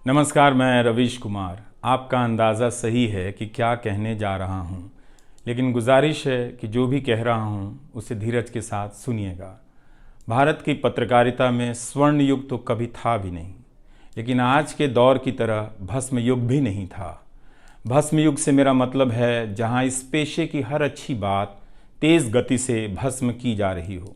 नमस्कार, मैं रवीश कुमार। आपका अंदाज़ा सही है कि क्या कहने जा रहा हूँ, लेकिन गुजारिश है कि जो भी कह रहा हूँ उसे धीरज के साथ सुनिएगा। भारत की पत्रकारिता में स्वर्ण युग तो कभी था भी नहीं, लेकिन आज के दौर की तरह भस्म युग भी नहीं था। भस्म युग से मेरा मतलब है जहाँ इस पेशे की हर अच्छी बात तेज़ गति से भस्म की जा रही हो।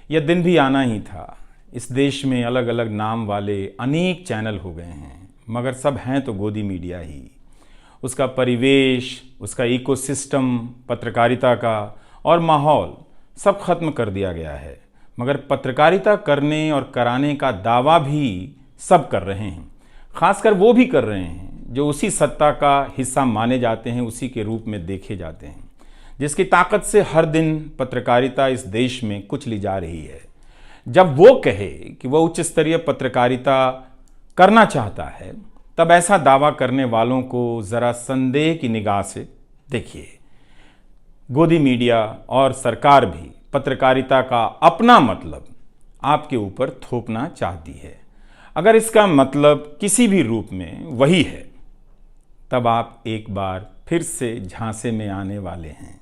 यह दिन भी आना ही था। इस देश में अलग अलग नाम वाले अनेक चैनल हो गए हैं, मगर सब हैं तो गोदी मीडिया ही। उसका परिवेश, उसका इकोसिस्टम, पत्रकारिता का और माहौल सब खत्म कर दिया गया है। मगर पत्रकारिता करने और कराने का दावा भी सब कर रहे हैं। खासकर वो भी कर रहे हैं जो उसी सत्ता का हिस्सा माने जाते हैं, उसी के रूप में देखे जाते हैं, जिसकी ताकत से हर दिन पत्रकारिता इस देश में कुचली जा रही है। जब वो कहे कि वह उच्च स्तरीय पत्रकारिता करना चाहता है, तब ऐसा दावा करने वालों को ज़रा संदेह की निगाह से देखिए। गोदी मीडिया और सरकार भी पत्रकारिता का अपना मतलब आपके ऊपर थोपना चाहती है। अगर इसका मतलब किसी भी रूप में वही है, तब आप एक बार फिर से झांसे में आने वाले हैं।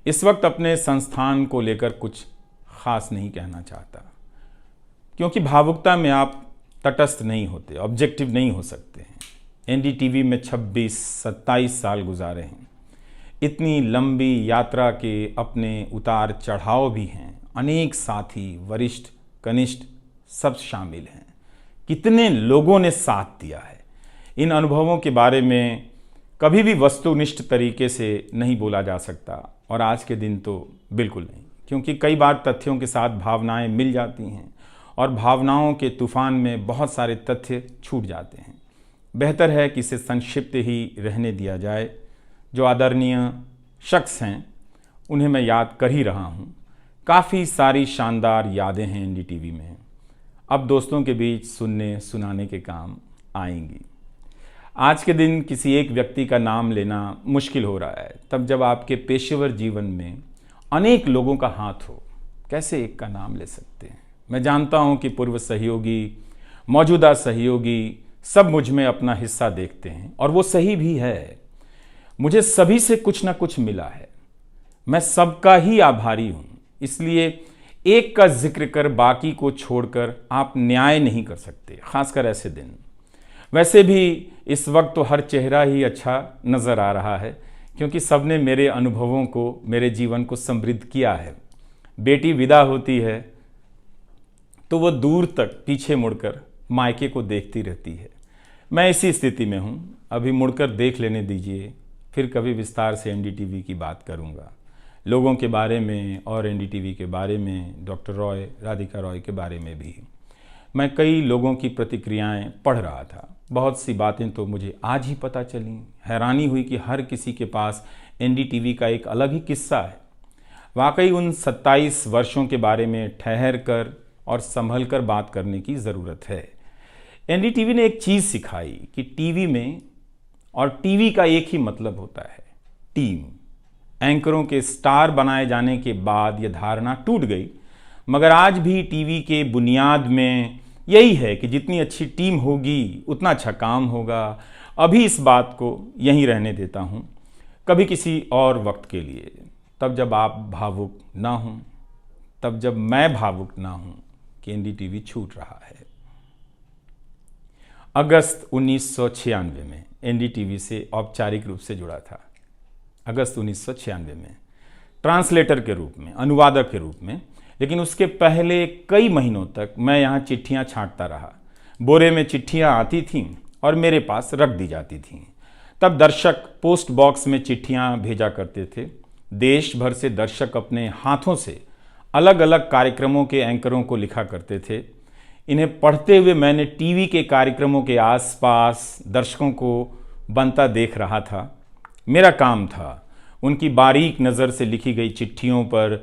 इस वक्त अपने संस्थान को लेकर कुछ खास नहीं कहना चाहता, क्योंकि भावुकता में आप तटस्थ नहीं होते, ऑब्जेक्टिव नहीं हो सकते हैं। एनडीटीवी में 26-27 साल गुजारे हैं। इतनी लंबी यात्रा के अपने उतार चढ़ाव भी हैं। अनेक साथी, वरिष्ठ, कनिष्ठ सब शामिल हैं। कितने लोगों ने साथ दिया है। इन अनुभवों के बारे में कभी भी वस्तुनिष्ठ तरीके से नहीं बोला जा सकता, और आज के दिन तो बिल्कुल नहीं, क्योंकि कई बार तथ्यों के साथ भावनाएं मिल जाती हैं और भावनाओं के तूफान में बहुत सारे तथ्य छूट जाते हैं। बेहतर है कि इसे संक्षिप्त ही रहने दिया जाए। जो आदरणीय शख्स हैं उन्हें मैं याद कर ही रहा हूँ। काफ़ी सारी शानदार यादें हैं एनडीटीवी में, अब दोस्तों के बीच सुनने सुनाने के काम आएंगी। आज के दिन किसी एक व्यक्ति का नाम लेना मुश्किल हो रहा है, तब जब आपके पेशेवर जीवन में अनेक लोगों का हाथ हो। कैसे एक का नाम ले सकते हैं? मैं जानता हूं कि पूर्व सहयोगी, मौजूदा सहयोगी सब मुझ में अपना हिस्सा देखते हैं, और वो सही भी है। मुझे सभी से कुछ ना कुछ मिला है। मैं सबका ही आभारी हूं। इसलिए एक का जिक्र कर बाकी को छोड़कर आप न्याय नहीं कर सकते, खासकर ऐसे दिन। वैसे भी इस वक्त तो हर चेहरा ही अच्छा नज़र आ रहा है, क्योंकि सबने मेरे अनुभवों को, मेरे जीवन को समृद्ध किया है। बेटी विदा होती है तो वो दूर तक पीछे मुड़कर मायके को देखती रहती है। मैं इसी स्थिति में हूँ। अभी मुड़कर देख लेने दीजिए, फिर कभी विस्तार से एनडीटीवी की बात करूँगा, लोगों के बारे में और एनडीटीवी के बारे में, डॉक्टर रॉय, राधिका रॉय के बारे में भी। मैं कई लोगों की प्रतिक्रियाएं पढ़ रहा था। बहुत सी बातें तो मुझे आज ही पता चली। हैरानी हुई कि हर किसी के पास एनडीटीवी का एक अलग ही किस्सा है। वाकई उन 27 वर्षों के बारे में ठहर कर और संभल कर बात करने की ज़रूरत है। एनडीटीवी ने एक चीज़ सिखाई कि टीवी में और टीवी का एक ही मतलब होता है, टीम। एंकरों के स्टार बनाए जाने के बाद यह धारणा टूट गई, मगर आज भी टीवी के बुनियाद में यही है कि जितनी अच्छी टीम होगी उतना अच्छा काम होगा। अभी इस बात को यहीं रहने देता हूँ, कभी किसी और वक्त के लिए, तब जब आप भावुक ना हों, तब जब मैं भावुक ना हूँ कि एनडीटीवी छूट रहा है। अगस्त 1996 में एनडीटीवी से औपचारिक रूप से जुड़ा था। अगस्त 1996 में ट्रांसलेटर के रूप में, अनुवादक के रूप में। लेकिन उसके पहले कई महीनों तक मैं यहाँ चिट्ठियाँ छांटता रहा। बोरे में चिट्ठियाँ आती थीं और मेरे पास रख दी जाती थीं। तब दर्शक पोस्ट बॉक्स में चिट्ठियाँ भेजा करते थे। देश भर से दर्शक अपने हाथों से अलग अलग कार्यक्रमों के एंकरों को लिखा करते थे। इन्हें पढ़ते हुए मैंने टीवी के कार्यक्रमों के आसपास दर्शकों को बनता देख रहा था। मेरा काम था उनकी बारीक नज़र से लिखी गई चिट्ठियों पर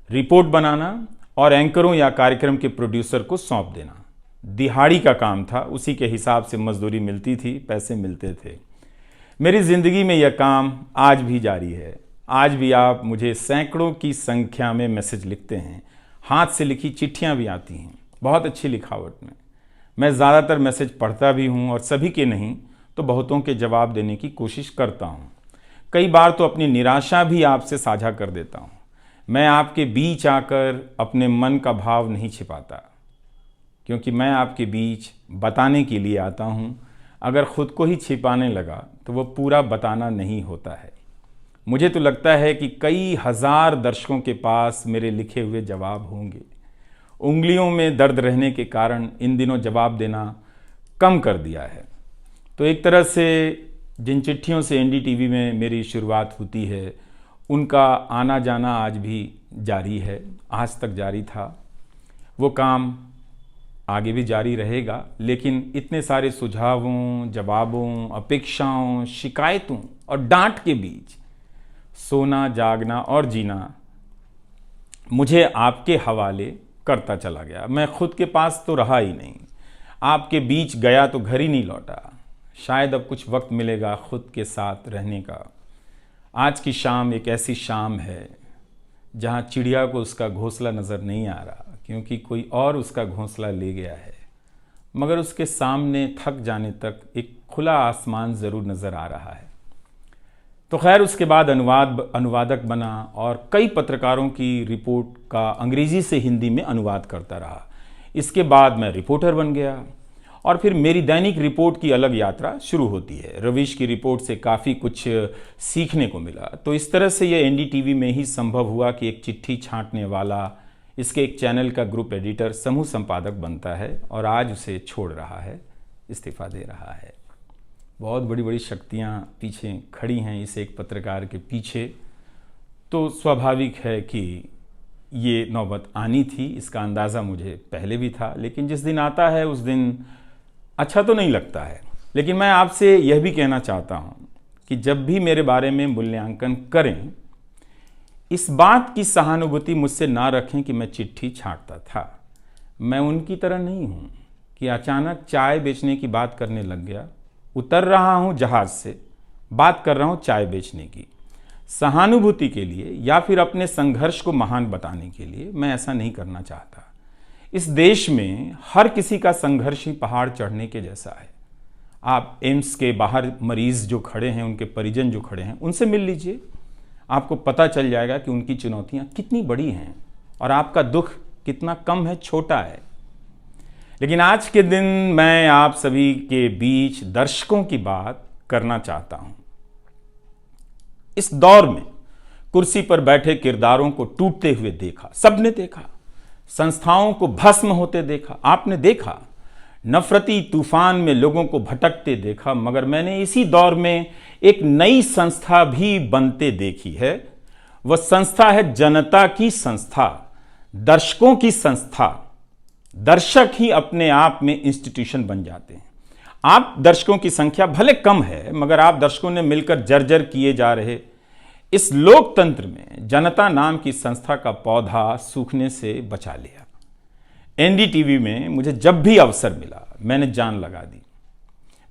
रिपोर्ट बनाना और एंकरों या कार्यक्रम के प्रोड्यूसर को सौंप देना। दिहाड़ी का काम था, उसी के हिसाब से मजदूरी मिलती थी, पैसे मिलते थे। मेरी ज़िंदगी में यह काम आज भी जारी है। आज भी आप मुझे सैकड़ों की संख्या में मैसेज लिखते हैं, हाथ से लिखी चिट्ठियां भी आती हैं, बहुत अच्छी लिखावट में। मैं ज़्यादातर मैसेज पढ़ता भी हूँ और सभी के नहीं तो बहुतों के जवाब देने की कोशिश करता हूँ। कई बार तो अपनी निराशा भी आपसे साझा कर देता हूँ। मैं आपके बीच आकर अपने मन का भाव नहीं छिपाता, क्योंकि मैं आपके बीच बताने के लिए आता हूँ। अगर खुद को ही छिपाने लगा तो वो पूरा बताना नहीं होता है। मुझे तो लगता है कि कई हजार दर्शकों के पास मेरे लिखे हुए जवाब होंगे। उंगलियों में दर्द रहने के कारण इन दिनों जवाब देना कम कर दिया है। तो एक तरह से जिन चिट्ठियों से एनडीटीवी में मेरी शुरुआत होती है, उनका आना जाना आज भी जारी है, आज तक जारी था। वो काम आगे भी जारी रहेगा, लेकिन इतने सारे सुझावों, जवाबों, अपेक्षाओं, शिकायतों और डांट के बीच सोना, जागना और जीना मुझे आपके हवाले करता चला गया। मैं खुद के पास तो रहा ही नहीं, आपके बीच गया तो घर ही नहीं लौटा। शायद अब कुछ वक्त मिलेगा खुद के साथ रहने का। आज की शाम एक ऐसी शाम है जहां चिड़िया को उसका घोंसला नज़र नहीं आ रहा, क्योंकि कोई और उसका घोंसला ले गया है, मगर उसके सामने थक जाने तक एक खुला आसमान ज़रूर नज़र आ रहा है। तो खैर, उसके बाद अनुवादक बना और कई पत्रकारों की रिपोर्ट का अंग्रेज़ी से हिंदी में अनुवाद करता रहा। इसके बाद मैं रिपोर्टर बन गया और फिर मेरी दैनिक रिपोर्ट की अलग यात्रा शुरू होती है। रवीश की रिपोर्ट से काफ़ी कुछ सीखने को मिला। तो इस तरह से ये एनडीटीवी में ही संभव हुआ कि एक चिट्ठी छांटने वाला इसके एक चैनल का ग्रुप एडिटर समूह संपादक बनता है और आज उसे छोड़ रहा है, इस्तीफा दे रहा है। बहुत बड़ी बड़ी शक्तियाँ पीछे खड़ी हैं इस एक पत्रकार के पीछे। तो स्वाभाविक है कि ये नौबत आनी थी, इसका अंदाज़ा मुझे पहले भी था। लेकिन जिस दिन आता है उस दिन अच्छा तो नहीं लगता है। लेकिन मैं आपसे यह भी कहना चाहता हूँ कि जब भी मेरे बारे में मूल्यांकन करें, इस बात की सहानुभूति मुझसे ना रखें कि मैं चिट्ठी छांटता था। मैं उनकी तरह नहीं हूँ कि अचानक चाय बेचने की बात करने लग गया। उतर रहा हूँ जहाज़ से, बात कर रहा हूँ चाय बेचने की। सहानुभूति के लिए या फिर अपने संघर्ष को महान बताने के लिए मैं ऐसा नहीं करना चाहता। इस देश में हर किसी का संघर्ष ही पहाड़ चढ़ने के जैसा है। आप एम्स के बाहर मरीज जो खड़े हैं, उनके परिजन जो खड़े हैं, उनसे मिल लीजिए। आपको पता चल जाएगा कि उनकी चुनौतियां कितनी बड़ी हैं और आपका दुख कितना कम है, छोटा है। लेकिन आज के दिन मैं आप सभी के बीच दर्शकों की बात करना चाहता हूं। इस दौर में कुर्सी पर बैठे किरदारों को टूटते हुए देखा, सबने देखा। संस्थाओं को भस्म होते देखा, आपने देखा। नफरती तूफान में लोगों को भटकते देखा, मगर मैंने इसी दौर में एक नई संस्था भी बनते देखी है। वह संस्था है जनता की संस्था, दर्शकों की संस्था। दर्शक ही अपने आप में इंस्टीट्यूशन बन जाते हैं। आप दर्शकों की संख्या भले कम है, मगर आप दर्शकों ने मिलकर जर्जर किए जा रहे इस लोकतंत्र में जनता नाम की संस्था का पौधा सूखने से बचा लिया। एनडीटीवी में मुझे जब भी अवसर मिला मैंने जान लगा दी।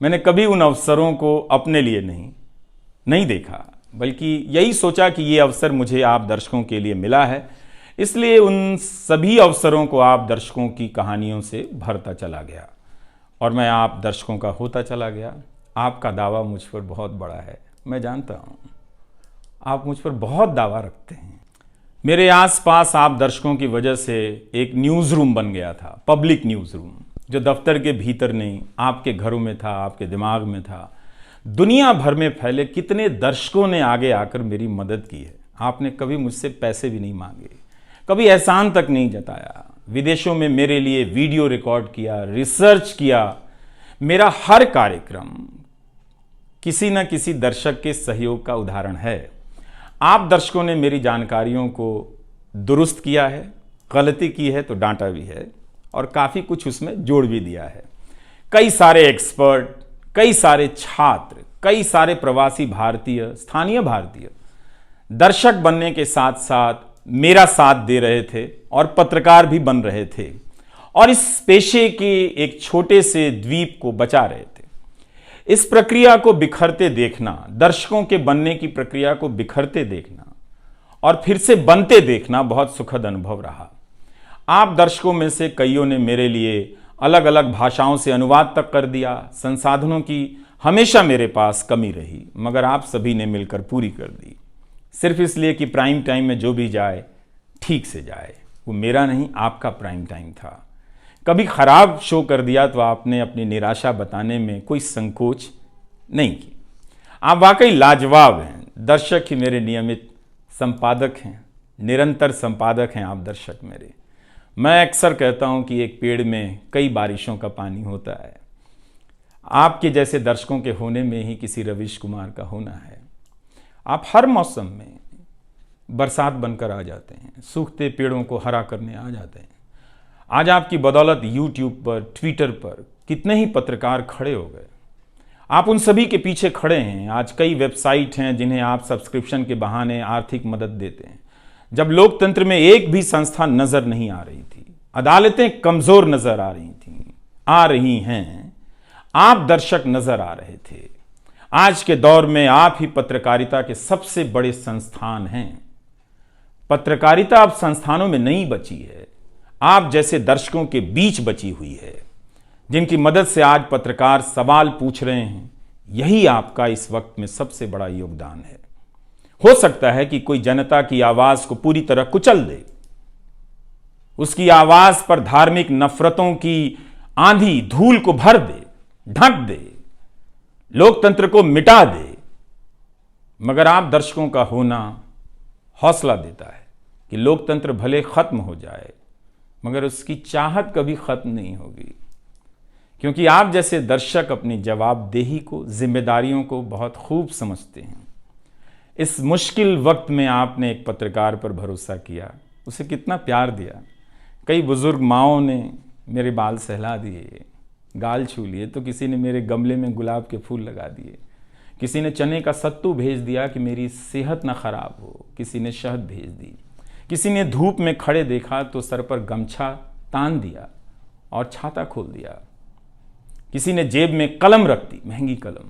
मैंने कभी उन अवसरों को अपने लिए नहीं देखा, बल्कि यही सोचा कि ये अवसर मुझे आप दर्शकों के लिए मिला है, इसलिए उन सभी अवसरों को आप दर्शकों की कहानियों से भरता चला गया और मैं आप दर्शकों का होता चला गया। आपका दावा मुझ पर बहुत बड़ा है, मैं जानता हूँ। आप मुझ पर बहुत दावा रखते हैं। मेरे आसपास आप दर्शकों की वजह से एक न्यूज़ रूम बन गया था, पब्लिक न्यूज़ रूम, जो दफ्तर के भीतर नहीं, आपके घरों में था, आपके दिमाग में था। दुनिया भर में फैले कितने दर्शकों ने आगे आकर मेरी मदद की है। आपने कभी मुझसे पैसे भी नहीं मांगे, कभी एहसान तक नहीं जताया। विदेशों में मेरे लिए वीडियो रिकॉर्ड किया, रिसर्च किया। मेरा हर कार्यक्रम किसी न किसी दर्शक के सहयोग का उदाहरण है। आप दर्शकों ने मेरी जानकारियों को दुरुस्त किया है, गलती की है तो डांटा भी है और काफ़ी कुछ उसमें जोड़ भी दिया है। कई सारे एक्सपर्ट, कई सारे छात्र, कई सारे प्रवासी भारतीय, स्थानीय भारतीय दर्शक बनने के साथ साथ मेरा साथ दे रहे थे और पत्रकार भी बन रहे थे और इस पेशे के एक छोटे से द्वीप को बचा रहे थे। इस प्रक्रिया को बिखरते देखना, दर्शकों के बनने की प्रक्रिया को बिखरते देखना और फिर से बनते देखना बहुत सुखद अनुभव रहा। आप दर्शकों में से कईयों ने मेरे लिए अलग अलग भाषाओं से अनुवाद तक कर दिया। संसाधनों की हमेशा मेरे पास कमी रही, मगर आप सभी ने मिलकर पूरी कर दी, सिर्फ इसलिए कि प्राइम टाइम में जो भी जाए ठीक से जाए। वो मेरा नहीं, आपका प्राइम टाइम था। कभी खराब शो कर दिया तो आपने अपनी निराशा बताने में कोई संकोच नहीं की। आप वाकई लाजवाब हैं। दर्शक ही मेरे नियमित संपादक हैं, निरंतर संपादक हैं आप दर्शक मेरे। मैं अक्सर कहता हूं कि एक पेड़ में कई बारिशों का पानी होता है। आपके जैसे दर्शकों के होने में ही किसी रवीश कुमार का होना है। आप हर मौसम में बरसात बनकर आ जाते हैं, सूखते पेड़ों को हरा करने आ जाते हैं। आज आपकी बदौलत यूट्यूब पर, ट्विटर पर कितने ही पत्रकार खड़े हो गए। आप उन सभी के पीछे खड़े हैं। आज कई वेबसाइट हैं जिन्हें आप सब्सक्रिप्शन के बहाने आर्थिक मदद देते हैं। जब लोकतंत्र में एक भी संस्था नजर नहीं आ रही थी, अदालतें कमजोर नजर आ रही थी, आ रही हैं, आप दर्शक नजर आ रहे थे। आज के दौर में आप ही पत्रकारिता के सबसे बड़े संस्थान हैं। पत्रकारिता अब संस्थानों में नहीं बची है, आप जैसे दर्शकों के बीच बची हुई है, जिनकी मदद से आज पत्रकार सवाल पूछ रहे हैं। यही आपका इस वक्त में सबसे बड़ा योगदान है। हो सकता है कि कोई जनता की आवाज को पूरी तरह कुचल दे, उसकी आवाज पर धार्मिक नफरतों की आंधी धूल को भर दे, ढक दे, लोकतंत्र को मिटा दे, मगर आप दर्शकों का होना हौसला देता है कि लोकतंत्र भले खत्म हो जाए, मगर उसकी चाहत कभी खत्म नहीं होगी, क्योंकि आप जैसे दर्शक अपनी जवाबदेही को, जिम्मेदारियों को बहुत खूब समझते हैं। इस मुश्किल वक्त में आपने एक पत्रकार पर भरोसा किया, उसे कितना प्यार दिया। कई बुजुर्ग माओं ने मेरे बाल सहला दिए, गाल छू लिए, तो किसी ने मेरे गमले में गुलाब के फूल लगा दिए, किसी ने चने का सत्तू भेज दिया कि मेरी सेहत ना खराब हो, किसी ने शहद भेज दी, किसी ने धूप में खड़े देखा तो सर पर गमछा तान दिया और छाता खोल दिया, किसी ने जेब में कलम रख दी, महंगी कलम।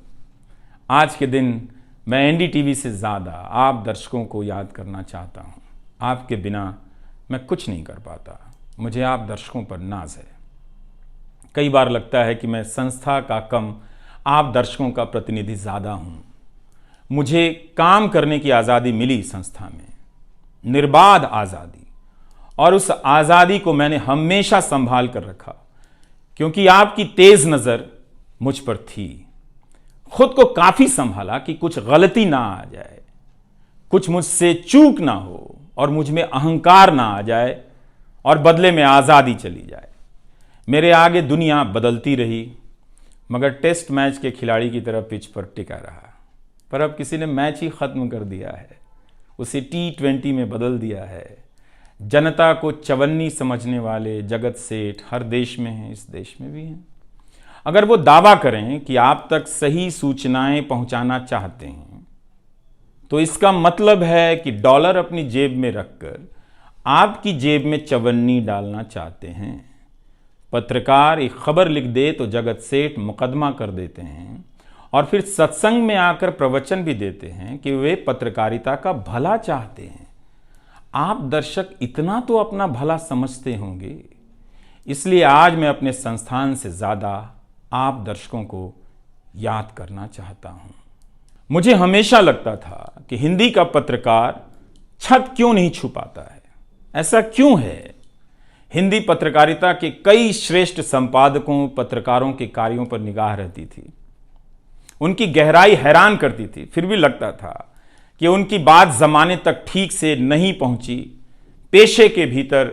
आज के दिन मैं एनडीटीवी से ज़्यादा आप दर्शकों को याद करना चाहता हूँ। आपके बिना मैं कुछ नहीं कर पाता। मुझे आप दर्शकों पर नाज है। कई बार लगता है कि मैं संस्था का कम, आप दर्शकों का प्रतिनिधि ज़्यादा हूँ। मुझे काम करने की आज़ादी मिली संस्था में, निर्बाध आज़ादी, और उस आज़ादी को मैंने हमेशा संभाल कर रखा, क्योंकि आपकी तेज नज़र मुझ पर थी। खुद को काफ़ी संभाला कि कुछ गलती ना आ जाए, कुछ मुझसे चूक ना हो और मुझ में अहंकार ना आ जाए और बदले में आज़ादी चली जाए। मेरे आगे दुनिया बदलती रही, मगर टेस्ट मैच के खिलाड़ी की तरह पिच पर टिका रहा। पर अब किसी ने मैच ही ख़त्म कर दिया है, उसे T20 में बदल दिया है। जनता को चवन्नी समझने वाले जगत सेठ हर देश में हैं, इस देश में भी हैं। अगर वो दावा करें कि आप तक सही सूचनाएं पहुंचाना चाहते हैं, तो इसका मतलब है कि डॉलर अपनी जेब में रखकर आपकी जेब में चवन्नी डालना चाहते हैं। पत्रकार एक खबर लिख दे तो जगत सेठ मुकदमा कर देते हैं और फिर सत्संग में आकर प्रवचन भी देते हैं कि वे पत्रकारिता का भला चाहते हैं। आप दर्शक इतना तो अपना भला समझते होंगे, इसलिए आज मैं अपने संस्थान से ज़्यादा आप दर्शकों को याद करना चाहता हूं। मुझे हमेशा लगता था कि हिंदी का पत्रकार छत क्यों नहीं छू पाता है। ऐसा क्यों है? हिंदी पत्रकारिता के कई श्रेष्ठ संपादकों, पत्रकारों के कार्यों पर निगाह रहती थी, उनकी गहराई हैरान करती थी। फिर भी लगता था कि उनकी बात जमाने तक ठीक से नहीं पहुंची, पेशे के भीतर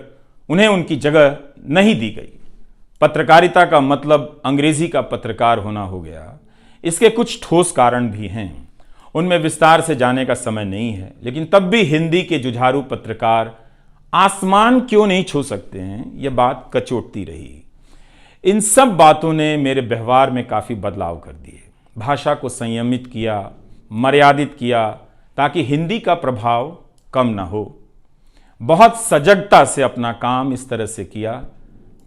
उन्हें उनकी जगह नहीं दी गई। पत्रकारिता का मतलब अंग्रेजी का पत्रकार होना हो गया। इसके कुछ ठोस कारण भी हैं, उनमें विस्तार से जाने का समय नहीं है, लेकिन तब भी हिंदी के जुझारू पत्रकार आसमान क्यों नहीं छू सकते हैं, यह बात कचोटती रही। इन सब बातों ने मेरे व्यवहार में काफ़ी बदलाव कर दिए। भाषा को संयमित किया, मर्यादित किया, ताकि हिंदी का प्रभाव कम ना हो। बहुत सजगता से अपना काम इस तरह से किया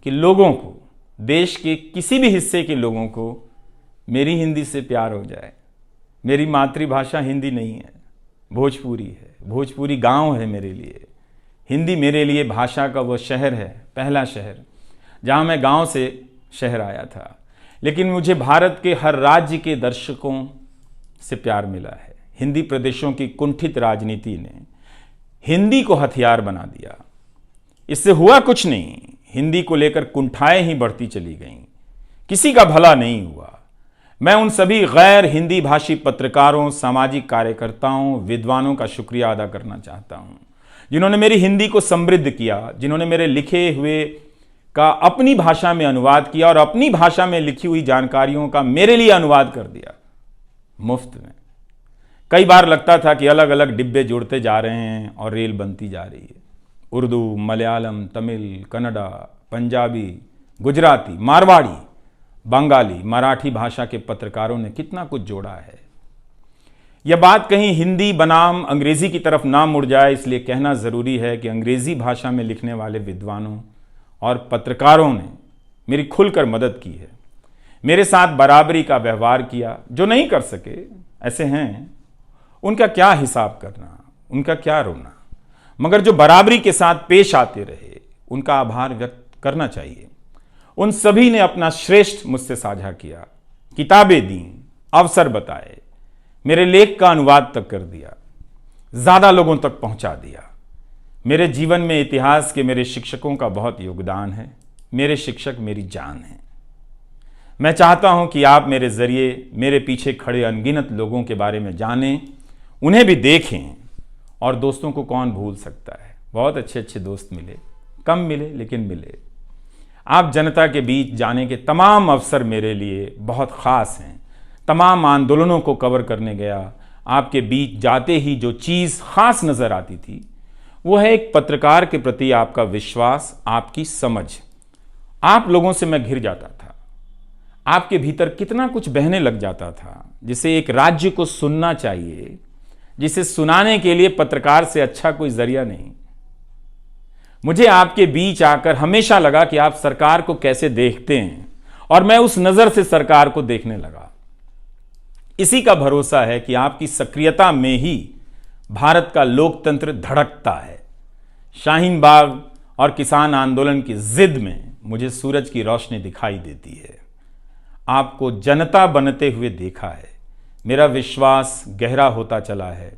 कि लोगों को, देश के किसी भी हिस्से के लोगों को मेरी हिंदी से प्यार हो जाए। मेरी मातृभाषा हिंदी नहीं है, भोजपुरी है। भोजपुरी गांव है मेरे लिए। हिंदी मेरे लिए भाषा का वो शहर है, पहला शहर, जहां मैं गांव से शहर आया था, लेकिन मुझे भारत के हर राज्य के दर्शकों से प्यार मिला है। हिंदी प्रदेशों की कुंठित राजनीति ने हिंदी को हथियार बना दिया। इससे हुआ कुछ नहीं, हिंदी को लेकर कुंठाएं ही बढ़ती चली गईं, किसी का भला नहीं हुआ। मैं उन सभी गैर हिंदी भाषी पत्रकारों, सामाजिक कार्यकर्ताओं, विद्वानों का शुक्रिया अदा करना चाहता हूं, जिन्होंने मेरी हिंदी को समृद्ध किया, जिन्होंने मेरे लिखे हुए का अपनी भाषा में अनुवाद किया और अपनी भाषा में लिखी हुई जानकारियों का मेरे लिए अनुवाद कर दिया मुफ्त में। कई बार लगता था कि अलग अलग डिब्बे जुड़ते जा रहे हैं और रेल बनती जा रही है। उर्दू, मलयालम, तमिल, कन्नड़ा, पंजाबी, गुजराती, मारवाड़ी, बंगाली, मराठी भाषा के पत्रकारों ने कितना कुछ जोड़ा है। यह बात कहीं हिंदी बनाम अंग्रेजी की तरफ ना मुड़ जाए, इसलिए कहना जरूरी है कि अंग्रेजी भाषा में लिखने वाले विद्वानों और पत्रकारों ने मेरी खुलकर मदद की है, मेरे साथ बराबरी का व्यवहार किया। जो नहीं कर सके, ऐसे हैं, उनका क्या हिसाब करना, उनका क्या रोना, मगर जो बराबरी के साथ पेश आते रहे, उनका आभार व्यक्त करना चाहिए। उन सभी ने अपना श्रेष्ठ मुझसे साझा किया, किताबें दी, अवसर बताए, मेरे लेख का अनुवाद तक कर दिया, ज्यादा लोगों तक पहुंचा दिया। मेरे जीवन में इतिहास के मेरे शिक्षकों का बहुत योगदान है। मेरे शिक्षक मेरी जान है। मैं चाहता हूं कि आप मेरे जरिए मेरे पीछे खड़े अनगिनत लोगों के बारे में जानें, उन्हें भी देखें। और दोस्तों को कौन भूल सकता है, बहुत अच्छे अच्छे दोस्त मिले, कम मिले लेकिन मिले। आप जनता के बीच जाने के तमाम अवसर मेरे लिए बहुत खास हैं। तमाम आंदोलनों को कवर करने गया, आपके बीच जाते ही जो चीज़ खास नज़र आती थी वो है एक पत्रकार के प्रति आपका विश्वास, आपकी समझ। आप लोगों से मैं घिर जाता था। आपके भीतर कितना कुछ बहने लग जाता था, जिसे एक राज्य को सुनना चाहिए, जिसे सुनाने के लिए पत्रकार से अच्छा कोई जरिया नहीं। मुझे आपके बीच आकर हमेशा लगा कि आप सरकार को कैसे देखते हैं, और मैं उस नजर से सरकार को देखने लगा। इसी का भरोसा है कि आपकी सक्रियता में ही भारत का लोकतंत्र धड़कता है। शाहीन बाग और किसान आंदोलन की जिद में मुझे सूरज की रोशनी दिखाई देती है। आपको जनता बनते हुए देखा है। मेरा विश्वास गहरा होता चला है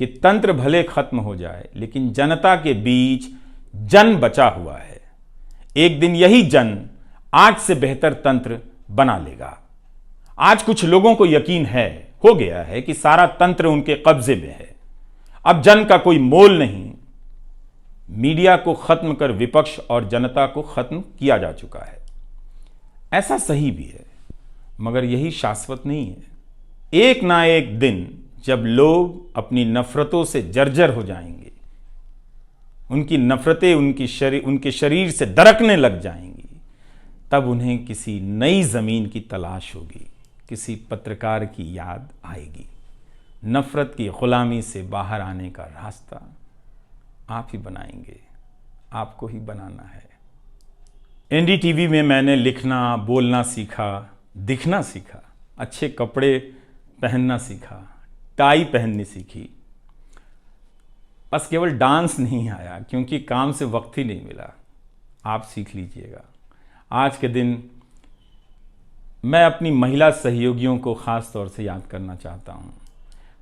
कि तंत्र भले खत्म हो जाए, लेकिन जनता के बीच जन बचा हुआ है। एक दिन यही जन आज से बेहतर तंत्र बना लेगा। आज कुछ लोगों को यकीन हो गया है कि सारा तंत्र उनके कब्जे में है। अब जन का कोई मोल नहीं। मीडिया को खत्म कर विपक्ष और जनता को खत्म किया जा चुका है। ऐसा सही भी है, मगर यही शाश्वत नहीं है। एक ना एक दिन जब लोग अपनी नफरतों से जर्जर हो जाएंगे, उनकी नफरतें उनके शरीर से दरकने लग जाएंगी, तब उन्हें किसी नई जमीन की तलाश होगी, किसी पत्रकार की याद आएगी। नफरत की गुलामी से बाहर आने का रास्ता आप ही बनाएंगे, आपको ही बनाना है। एनडीटीवी में मैंने लिखना, बोलना सीखा, दिखना सीखा, अच्छे कपड़े पहनना सीखा, टाई पहननी सीखी। बस केवल डांस नहीं आया, क्योंकि काम से वक्त ही नहीं मिला। आप सीख लीजिएगा। आज के दिन मैं अपनी महिला सहयोगियों को ख़ास तौर से याद करना चाहता हूँ।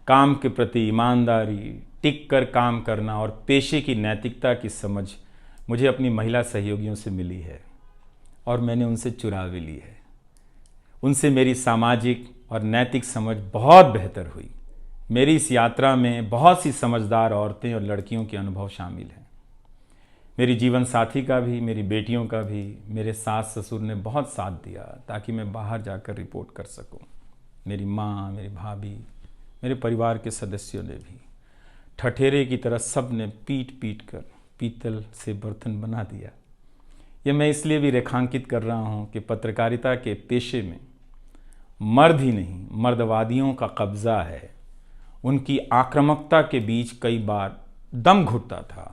काम के प्रति ईमानदारी, टिक कर काम करना और पेशे की नैतिकता की समझ मुझे अपनी महिला सहयोगियों से मिली है, और मैंने उनसे चुरा भी ली है। उनसे मेरी सामाजिक और नैतिक समझ बहुत बेहतर हुई। मेरी इस यात्रा में बहुत सी समझदार औरतें और लड़कियों के अनुभव शामिल हैं। मेरी जीवन साथी का भी, मेरी बेटियों का भी, मेरे सास ससुर ने बहुत साथ दिया ताकि मैं बाहर जाकर रिपोर्ट कर सकूं। मेरी माँ, मेरी भाभी, मेरे परिवार के सदस्यों ने भी। ठठेरे की तरह सब ने पीट पीट कर पीतल से बर्तन बना दिया। ये मैं इसलिए भी रेखांकित कर रहा हूँ कि पत्रकारिता के पेशे में मर्द ही नहीं, मर्दवादियों का कब्जा है। उनकी आक्रामकता के बीच कई बार दम घुटता था।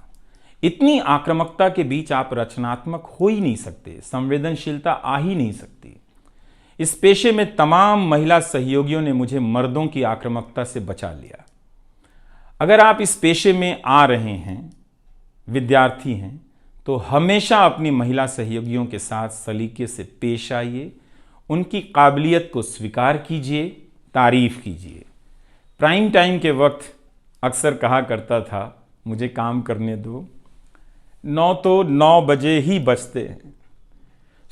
इतनी आक्रामकता के बीच आप रचनात्मक हो ही नहीं सकते, संवेदनशीलता आ ही नहीं सकती। इस पेशे में तमाम महिला सहयोगियों ने मुझे मर्दों की आक्रामकता से बचा लिया। अगर आप इस पेशे में आ रहे हैं, विद्यार्थी हैं, तो हमेशा अपनी महिला सहयोगियों के साथ सलीके से पेश आइए, उनकी काबिलियत को स्वीकार कीजिए, तारीफ कीजिए। प्राइम टाइम के वक्त अक्सर कहा करता था, मुझे काम करने दो, 9 बजे ही बजते हैं।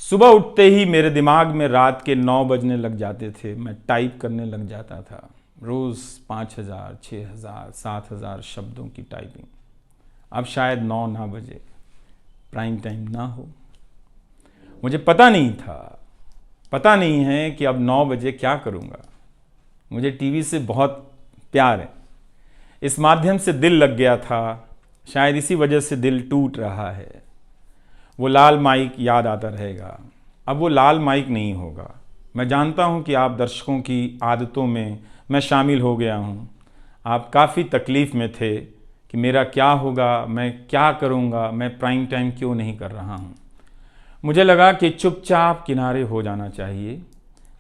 सुबह उठते ही मेरे दिमाग में रात के 9 बजने लग जाते थे। मैं टाइप करने लग जाता था, रोज़ 5,000, 6,000, 7,000 शब्दों की टाइपिंग। अब शायद 9 ना बजे, प्राइम टाइम ना हो। मुझे पता नहीं था, पता नहीं है कि अब 9 बजे क्या करूँगा। मुझे टीवी से बहुत प्यार है, इस माध्यम से दिल लग गया था, शायद इसी वजह से दिल टूट रहा है। वो लाल माइक याद आता रहेगा, अब वो लाल माइक नहीं होगा। मैं जानता हूँ कि आप दर्शकों की आदतों में मैं शामिल हो गया हूँ। आप काफ़ी तकलीफ़ में थे कि मेरा क्या होगा, मैं क्या करूँगा, मैं प्राइम टाइम क्यों नहीं कर रहा हूँ। मुझे लगा कि चुपचाप किनारे हो जाना चाहिए।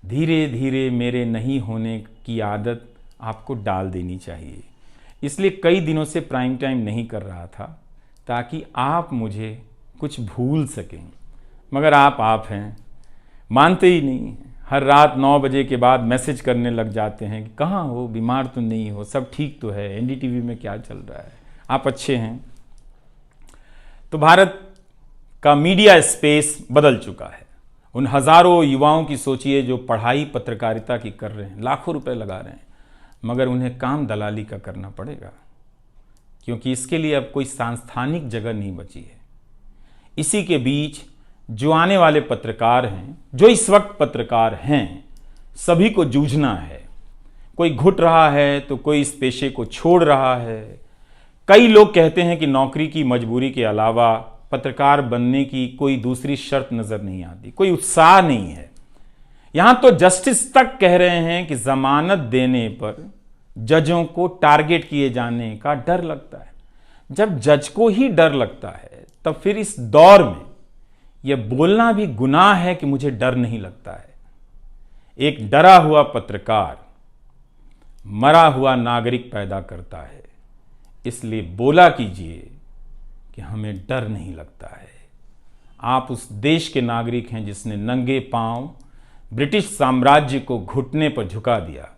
धीरे धीरे मेरे नहीं होने की आदत आपको डाल देनी चाहिए। इसलिए कई दिनों से प्राइम टाइम नहीं कर रहा था, ताकि आप मुझे कुछ भूल सकें। मगर आप हैं, मानते ही नहीं। हर रात 9 बजे के बाद मैसेज करने लग जाते हैं कि कहाँ हो, बीमार तो नहीं हो, सब ठीक तो है, एनडीटीवी में क्या चल रहा है, आप अच्छे हैं। तो भारत का मीडिया स्पेस बदल चुका है। उन हज़ारों युवाओं की सोचिए जो पढ़ाई पत्रकारिता की कर रहे हैं, लाखों रुपए लगा रहे हैं, मगर उन्हें काम दलाली का करना पड़ेगा, क्योंकि इसके लिए अब कोई सांस्थानिक जगह नहीं बची है। इसी के बीच जो आने वाले पत्रकार हैं, जो इस वक्त पत्रकार हैं, सभी को जूझना है। कोई घुट रहा है तो कोई इस पेशे को छोड़ रहा है। कई लोग कहते हैं कि नौकरी की मजबूरी के अलावा पत्रकार बनने की कोई दूसरी शर्त नजर नहीं आती, कोई उत्साह नहीं है। यहां तो जस्टिस तक कह रहे हैं कि जमानत देने पर जजों को टारगेट किए जाने का डर लगता है। जब जज को ही डर लगता है, तब फिर इस दौर में यह बोलना भी गुनाह है कि मुझे डर नहीं लगता है। एक डरा हुआ पत्रकार मरा हुआ नागरिक पैदा करता है। इसलिए बोला कीजिए कि हमें डर नहीं लगता है। आप उस देश के नागरिक हैं जिसने नंगे पांव ब्रिटिश साम्राज्य को घुटने पर झुका दिया।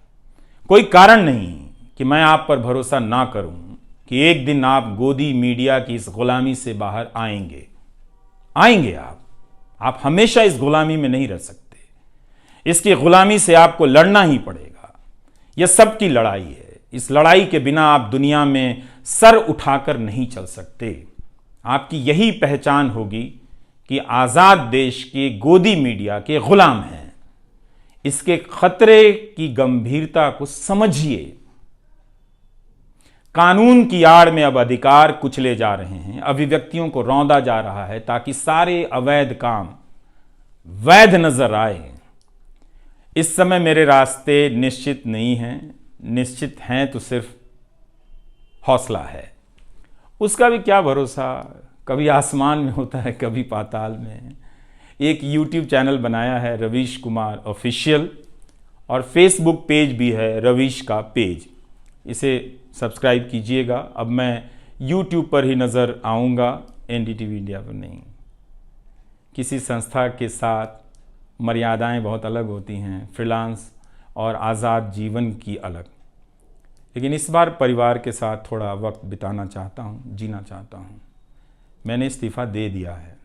कोई कारण नहीं कि मैं आप पर भरोसा ना करूं कि एक दिन आप गोदी मीडिया की इस गुलामी से बाहर आएंगे। आप हमेशा इस गुलामी में नहीं रह सकते। इसकी गुलामी से आपको लड़ना ही पड़ेगा। यह सबकी लड़ाई है। इस लड़ाई के बिना आप दुनिया में सर उठाकर नहीं चल सकते। आपकी यही पहचान होगी कि आजाद देश के गोदी मीडिया के गुलाम हैं। इसके खतरे की गंभीरता को समझिए। कानून की आड़ में अब अधिकार कुचले जा रहे हैं, अभिव्यक्तियों को रौंदा जा रहा है, ताकि सारे अवैध काम वैध नजर आए। इस समय मेरे रास्ते निश्चित नहीं हैं, निश्चित हैं तो सिर्फ हौसला है। उसका भी क्या भरोसा, कभी आसमान में होता है, कभी पाताल में। एक YouTube चैनल बनाया है रवीश कुमार ऑफिशियल, और फेसबुक पेज भी है रवीश का पेज। इसे सब्सक्राइब कीजिएगा। अब मैं YouTube पर ही नज़र आऊँगा, एनडीटीवी इंडिया पर नहीं। किसी संस्था के साथ मर्यादाएं बहुत अलग होती हैं, फ्रीलांस और आज़ाद जीवन की अलग। लेकिन इस बार परिवार के साथ थोड़ा वक्त बिताना चाहता हूँ, जीना चाहता हूँ। मैंने इस्तीफ़ा दे दिया है।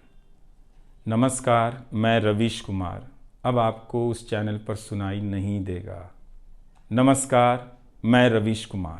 नमस्कार, मैं रवीश कुमार अब आपको उस चैनल पर सुनाई नहीं देगा। नमस्कार, मैं रवीश कुमार।